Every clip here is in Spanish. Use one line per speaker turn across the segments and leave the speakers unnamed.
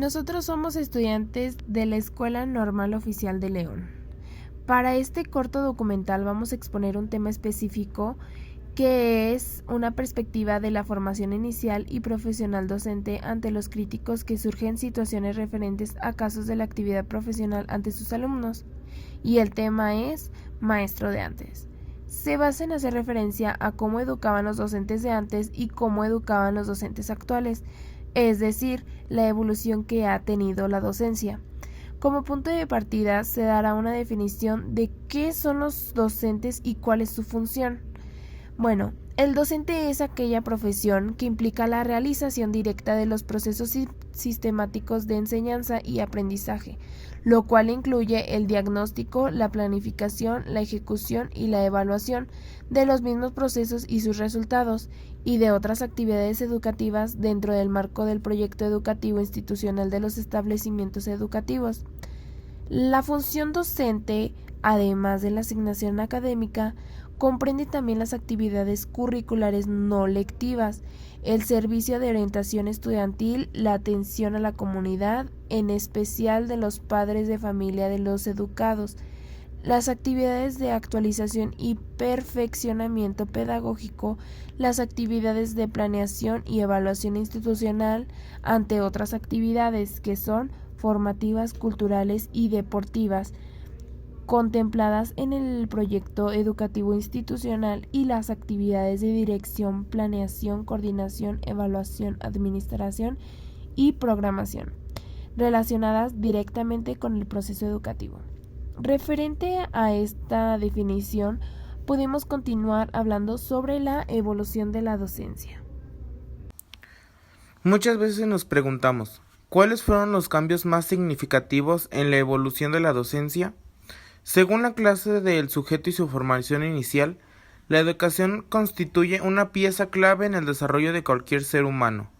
Nosotros somos estudiantes de la Escuela Normal Oficial de León. Para este corto documental vamos a exponer un tema específico que es una perspectiva de la formación inicial y profesional docente ante los críticos que surgen situaciones referentes a casos de la actividad profesional ante sus alumnos. Y el tema es Maestro de antes. Se basa en hacer referencia a cómo educaban los docentes de antes y cómo educaban los docentes actuales, es decir, la evolución que ha tenido la docencia. Como punto de partida se dará una definición de qué son los docentes y cuál es su función. Bueno, el docente es aquella profesión que implica la realización directa de los procesos sistemáticos de enseñanza y aprendizaje, lo cual incluye el diagnóstico, la planificación, la ejecución y la evaluación de los mismos procesos y sus resultados, y de otras actividades educativas dentro del marco del proyecto educativo institucional de los establecimientos educativos. La función docente, además de la asignación académica, comprende también las actividades curriculares no lectivas, el servicio de orientación estudiantil, la atención a la comunidad, en especial de los padres de familia de los educados, las actividades de actualización y perfeccionamiento pedagógico, las actividades de planeación y evaluación institucional, ante otras actividades que son formativas, culturales y deportivas, contempladas en el proyecto educativo institucional, y las actividades de dirección, planeación, coordinación, evaluación, administración y programación, relacionadas directamente con el proceso educativo. Referente a esta definición, podemos continuar hablando sobre la evolución de la docencia.
Muchas veces nos preguntamos, ¿cuáles fueron los cambios más significativos en la evolución de la docencia? Según la clase del sujeto y su formación inicial, la educación constituye una pieza clave en el desarrollo de cualquier ser humano.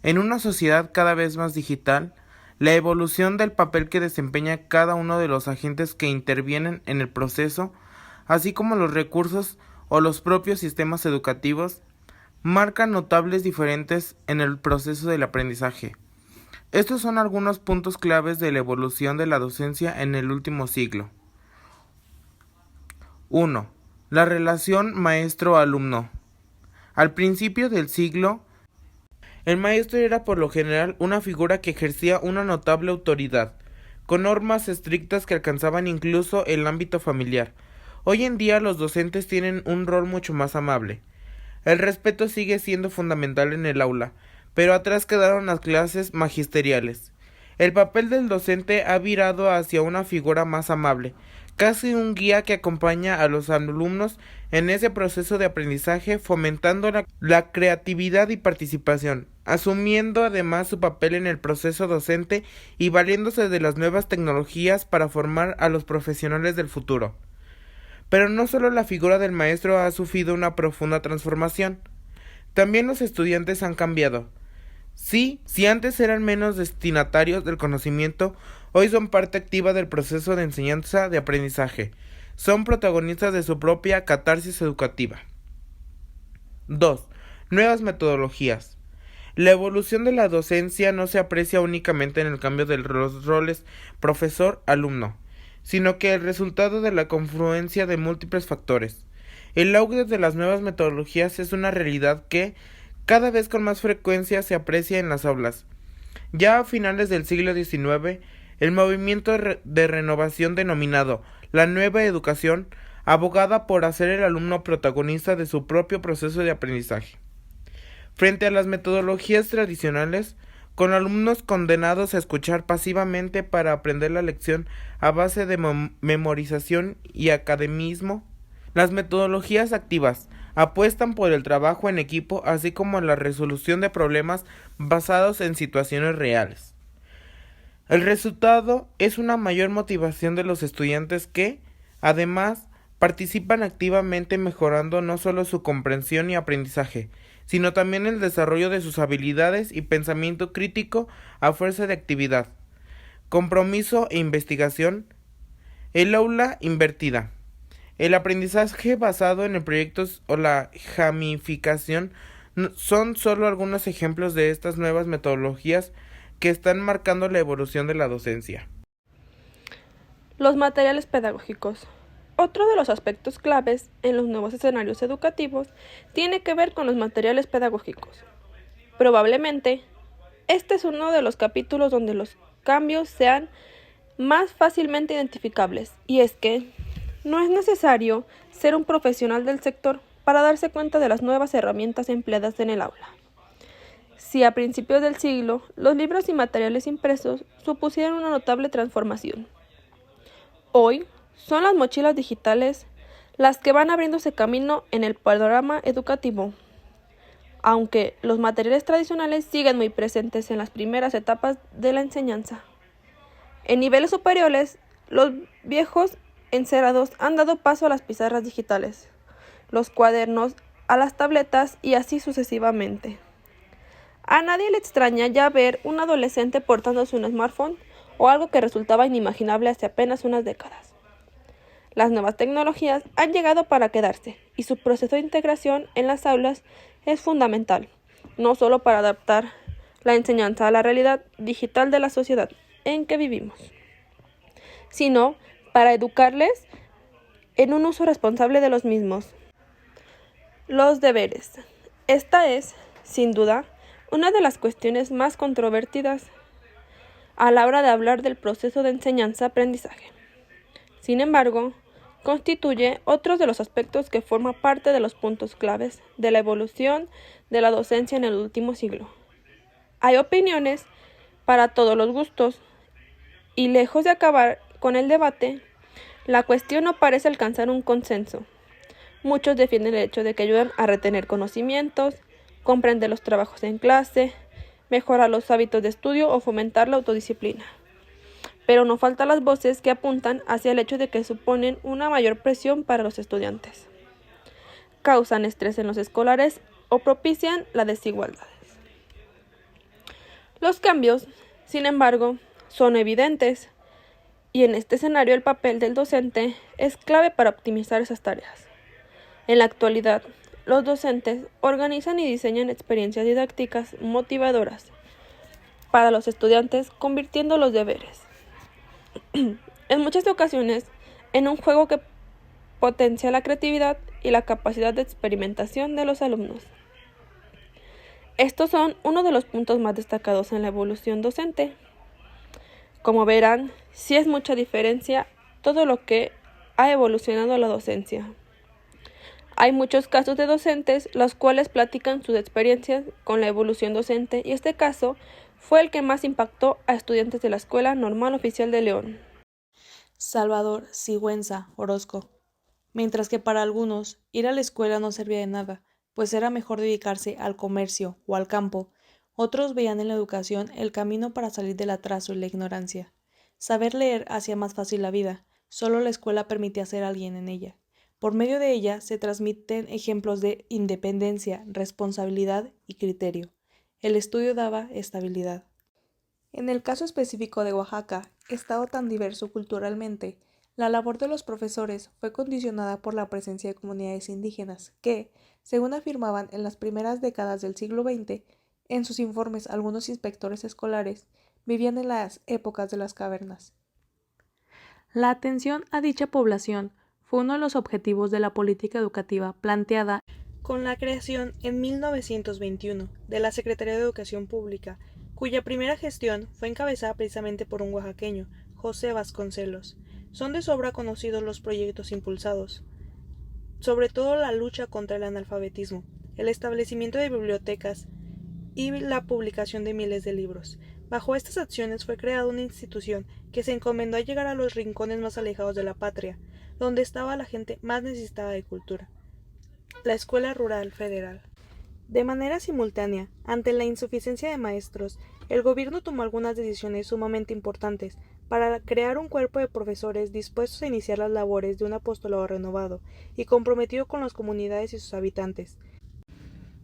En una sociedad cada vez más digital, la evolución del papel que desempeña cada uno de los agentes que intervienen en el proceso, así como los recursos o los propios sistemas educativos, marcan notables diferencias en el proceso del aprendizaje. Estos son algunos puntos claves de la evolución de la docencia en el último siglo. 1. La relación maestro-alumno. Al principio del siglo, el maestro era por lo general una figura que ejercía una notable autoridad, con normas estrictas que alcanzaban incluso el ámbito familiar. Hoy en día los docentes tienen un rol mucho más amable. El respeto sigue siendo fundamental en el aula, pero atrás quedaron las clases magisteriales. El papel del docente ha virado hacia una figura más amable, casi un guía que acompaña a los alumnos en ese proceso de aprendizaje, fomentando la creatividad y participación, asumiendo además su papel en el proceso docente y valiéndose de las nuevas tecnologías para formar a los profesionales del futuro. Pero no solo la figura del maestro ha sufrido una profunda transformación, también los estudiantes han cambiado. Si antes eran menos destinatarios del conocimiento, hoy son parte activa del proceso de enseñanza de aprendizaje. Son protagonistas de su propia catarsis educativa. 2. Nuevas metodologías. La evolución de la docencia no se aprecia únicamente en el cambio de los roles profesor-alumno, sino que el resultado de la confluencia de múltiples factores. El auge de las nuevas metodologías es una realidad que cada vez con más frecuencia se aprecia en las aulas. Ya a finales del siglo XIX, el movimiento de renovación denominado la Nueva Educación abogaba por hacer el alumno protagonista de su propio proceso de aprendizaje. Frente a las metodologías tradicionales, con alumnos condenados a escuchar pasivamente para aprender la lección a base de memorización y academismo, las metodologías activas apuestan por el trabajo en equipo, así como la resolución de problemas basados en situaciones reales. El resultado es una mayor motivación de los estudiantes que, además, participan activamente mejorando no solo su comprensión y aprendizaje, sino también el desarrollo de sus habilidades y pensamiento crítico a fuerza de actividad, compromiso e investigación. El aula invertida. El aprendizaje basado en proyectos o la gamificación son solo algunos ejemplos de estas nuevas metodologías que están marcando la evolución de la docencia.
Los materiales pedagógicos. Otro de los aspectos claves en los nuevos escenarios educativos tiene que ver con los materiales pedagógicos. Probablemente, este es uno de los capítulos donde los cambios sean más fácilmente identificables, y es que no es necesario ser un profesional del sector para darse cuenta de las nuevas herramientas empleadas en el aula. Si a principios del siglo los libros y materiales impresos supusieron una notable transformación, hoy son las mochilas digitales las que van abriéndose camino en el panorama educativo, aunque los materiales tradicionales siguen muy presentes en las primeras etapas de la enseñanza. En niveles superiores, los viejos encerados han dado paso a las pizarras digitales, los cuadernos a las tabletas y así sucesivamente. A nadie le extraña ya ver un adolescente portándose un smartphone o algo que resultaba inimaginable hace apenas unas décadas. Las nuevas tecnologías han llegado para quedarse y su proceso de integración en las aulas es fundamental, no solo para adaptar la enseñanza a la realidad digital de la sociedad en que vivimos, sino para educarles en un uso responsable de los mismos. Los deberes. Esta es, sin duda, una de las cuestiones más controvertidas a la hora de hablar del proceso de enseñanza-aprendizaje. Sin embargo, constituye otro de los aspectos que forma parte de los puntos claves de la evolución de la docencia en el último siglo. Hay opiniones para todos los gustos, y lejos de acabar con el debate, la cuestión no parece alcanzar un consenso. Muchos defienden el hecho de que ayudan a retener conocimientos, comprender los trabajos en clase, mejorar los hábitos de estudio o fomentar la autodisciplina. Pero no faltan las voces que apuntan hacia el hecho de que suponen una mayor presión para los estudiantes, causan estrés en los escolares o propician las desigualdades. Los cambios, sin embargo, son evidentes, y en este escenario el papel del docente es clave para optimizar esas tareas. En la actualidad, los docentes organizan y diseñan experiencias didácticas motivadoras para los estudiantes, convirtiendo los deberes, en muchas ocasiones, en un juego que potencia la creatividad y la capacidad de experimentación de los alumnos. Estos son uno de los puntos más destacados en la evolución docente. Como verán, sí es mucha diferencia todo lo que ha evolucionado la docencia. Hay muchos casos de docentes los cuales platican sus experiencias con la evolución docente, y este caso fue el que más impactó a estudiantes de la Escuela Normal Oficial de León.
Salvador Sigüenza Orozco. Mientras que para algunos ir a la escuela no servía de nada, pues era mejor dedicarse al comercio o al campo, otros veían en la educación el camino para salir del atraso y la ignorancia. Saber leer hacía más fácil la vida, solo la escuela permitía ser alguien en ella. Por medio de ella se transmiten ejemplos de independencia, responsabilidad y criterio. El estudio daba estabilidad. En el caso específico de Oaxaca, estado tan diverso culturalmente, la labor de los profesores fue condicionada por la presencia de comunidades indígenas que, según afirmaban en las primeras décadas del siglo XX, en sus informes algunos inspectores escolares, vivían en las épocas de las cavernas. La atención a dicha población fue uno de los objetivos de la política educativa planteada con la creación en 1921 de la Secretaría de Educación Pública, cuya primera gestión fue encabezada precisamente por un oaxaqueño, José Vasconcelos. Son de sobra conocidos los proyectos impulsados, sobre todo la lucha contra el analfabetismo, el establecimiento de bibliotecas y la publicación de miles de libros. Bajo estas acciones fue creada una institución que se encomendó a llegar a los rincones más alejados de la patria, donde estaba la gente más necesitada de cultura: la Escuela Rural Federal. De manera simultánea, ante la insuficiencia de maestros, el gobierno tomó algunas decisiones sumamente importantes para crear un cuerpo de profesores dispuestos a iniciar las labores de un apostolado renovado y comprometido con las comunidades y sus habitantes.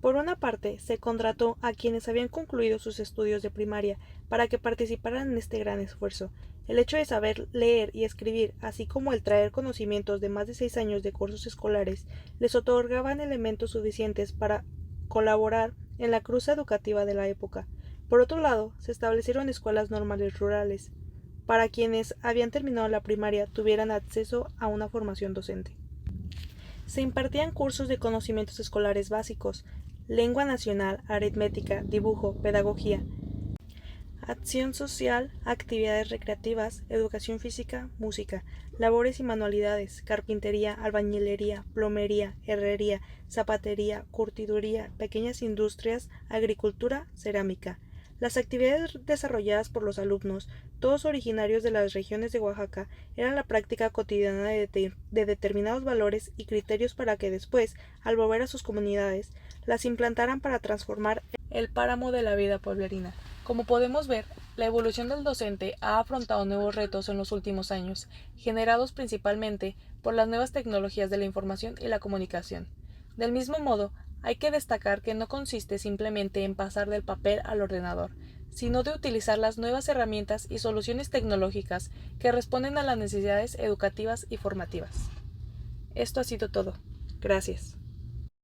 Por una parte, se contrató a quienes habían concluido sus estudios de primaria para que participaran en este gran esfuerzo. El hecho de saber leer y escribir, así como el traer conocimientos de más de 6 años de cursos escolares, les otorgaban elementos suficientes para colaborar en la cruz educativa de la época. Por otro lado, se establecieron escuelas normales rurales, para quienes habían terminado la primaria tuvieran acceso a una formación docente. Se impartían cursos de conocimientos escolares básicos, lengua nacional, aritmética, dibujo, pedagogía, acción social, actividades recreativas, educación física, música, labores y manualidades, carpintería, albañilería, plomería, herrería, zapatería, curtiduría, pequeñas industrias, agricultura, cerámica. Las actividades desarrolladas por los alumnos, todos originarios de las regiones de Oaxaca, eran la práctica cotidiana de determinados valores y criterios para que después, al volver a sus comunidades, las implantaran para transformar el páramo de la vida pueblerina. Como podemos ver, la evolución del docente ha afrontado nuevos retos en los últimos años, generados principalmente por las nuevas tecnologías de la información y la comunicación. Del mismo modo, hay que destacar que no consiste simplemente en pasar del papel al ordenador, sino de utilizar las nuevas herramientas y soluciones tecnológicas que responden a las necesidades educativas y formativas. Esto ha sido todo. Gracias.